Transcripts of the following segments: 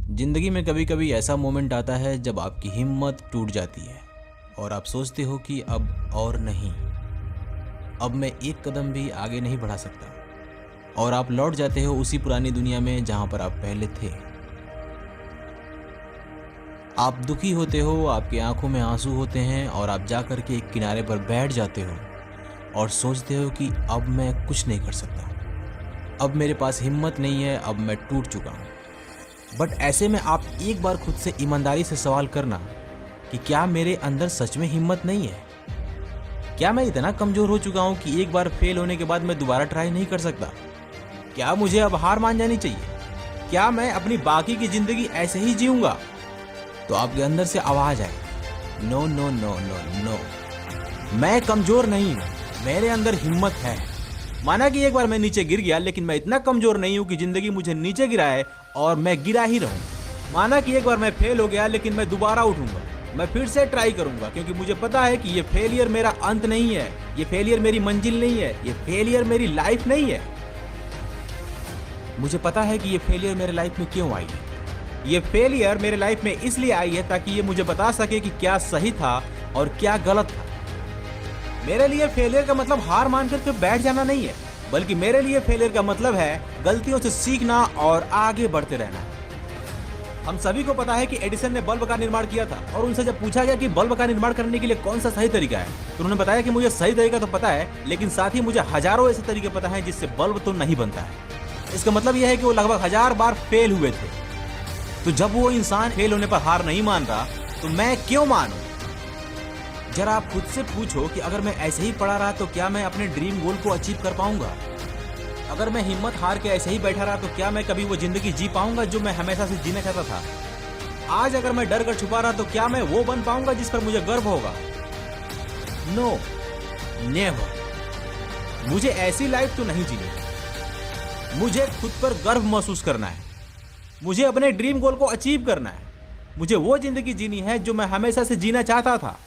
जिंदगी में कभी कभी ऐसा मोमेंट आता है जब आपकी हिम्मत टूट जाती है और आप सोचते हो कि अब और नहीं, अब मैं एक कदम भी आगे नहीं बढ़ा सकता और आप लौट जाते हो उसी पुरानी दुनिया में जहां पर आप पहले थे। आप दुखी होते हो, आपकी आंखों में आंसू होते हैं और आप जाकर के एक किनारे पर बैठ जाते हो और सोचते हो कि अब मैं कुछ नहीं कर सकता, अब मेरे पास हिम्मत नहीं है, अब मैं टूट चुका हूं। बट ऐसे में आप एक बार खुद से ईमानदारी से सवाल करना कि क्या मेरे अंदर सच में हिम्मत नहीं है? क्या मैं इतना कमजोर हो चुका हूं कि एक बार फेल होने के बाद मैं दोबारा ट्राई नहीं कर सकता? क्या मुझे अब हार मान जानी चाहिए? क्या मैं अपनी बाकी की जिंदगी ऐसे ही जीऊंगा? तो आपके अंदर से आवाज आए, no no no no no, मैं कमजोर नहीं हूं, मेरे अंदर हिम्मत है। माना कि एक बार मैं नीचे गिर गया, लेकिन मैं इतना कमजोर नहीं हूं कि जिंदगी मुझे नीचे गिराए और मैं गिरा ही रहूं। माना कि एक बार मैं फेल हो गया, लेकिन मैं दोबारा उठूंगा, मैं फिर से ट्राई करूंगा, क्योंकि मुझे पता है कि ये फेलियर मेरा अंत नहीं है, ये फेलियर मेरी मंजिल नहीं है, ये फेलियर मेरी लाइफ नहीं है। मुझे पता है कि ये फेलियर मेरे लाइफ में क्यों आई है। ये फेलियर मेरे लाइफ में इसलिए आई है ताकि ये मुझे बता सके कि क्या सही था और क्या गलत था। मेरे लिए फेलियर का मतलब हार मानकर के बैठ जाना नहीं है, बल्कि मेरे लिए फेलियर का मतलब है गलतियों से सीखना और आगे बढ़ते रहना। हम सभी को पता है कि एडिसन ने बल्ब का निर्माण किया था और उनसे जब पूछा गया कि बल्ब का निर्माण करने के लिए कौन सा सही तरीका है, तो उन्होंने बताया कि मुझे सही तरीका तो पता है, लेकिन साथ ही मुझे हजारों ऐसे तरीके पता है जिससे बल्ब तो नहीं बनता है। इसका मतलब यह है कि वो लगभग 1000 बार फेल हुए थे। तो जब वो इंसान फेल होने पर हार नहीं मान रहा, तो मैं क्यों मानूं? जरा आप खुद से पूछो कि अगर मैं ऐसे ही पड़ा रहा तो क्या मैं अपने ड्रीम गोल को अचीव कर पाऊंगा? अगर मैं हिम्मत हार के ऐसे ही बैठा रहा तो क्या मैं कभी वो जिंदगी जी पाऊंगा जो मैं हमेशा से जीना चाहता था? आज अगर मैं डर कर छुपा रहा तो क्या मैं वो बन पाऊंगा जिस पर मुझे गर्व होगा? No, never. मुझे ऐसी लाइफ तो नहीं जीनी। मुझे खुद पर गर्व महसूस करना है, मुझे अपने ड्रीम गोल को अचीव करना है, मुझे वो जिंदगी जीनी है जो मैं हमेशा से जीना चाहता था।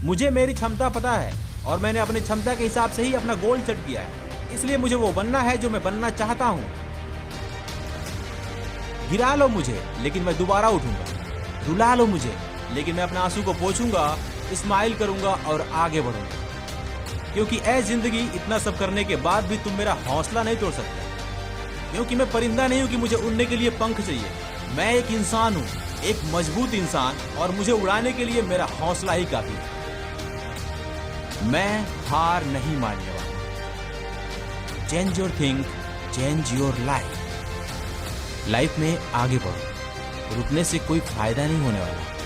मुझे मेरी क्षमता पता है और मैंने अपनी क्षमता के हिसाब से ही अपना गोल सेट किया है, इसलिए मुझे वो बनना है जो मैं बनना चाहता हूं। गिरा लो मुझे, लेकिन मैं दोबारा उठूंगा। रुला लो मुझे, लेकिन मैं अपने आंसू को पोंछूंगा, स्माइल करूंगा और आगे बढ़ूंगा। क्योंकि ऐ जिंदगी, इतना सब करने के बाद भी तुम मेरा हौसला नहीं तोड़ सकते। क्योंकि मैं परिंदा नहीं हूं कि मुझे उड़ने के लिए पंख चाहिए। मैं एक इंसान हूं, एक मजबूत इंसान, और मुझे उड़ाने के लिए मेरा हौसला ही काफी है। मैं हार नहीं मानने वाला। Change your think, change your life. Life में आगे बढ़ो, रुकने से कोई फायदा नहीं होने वाला।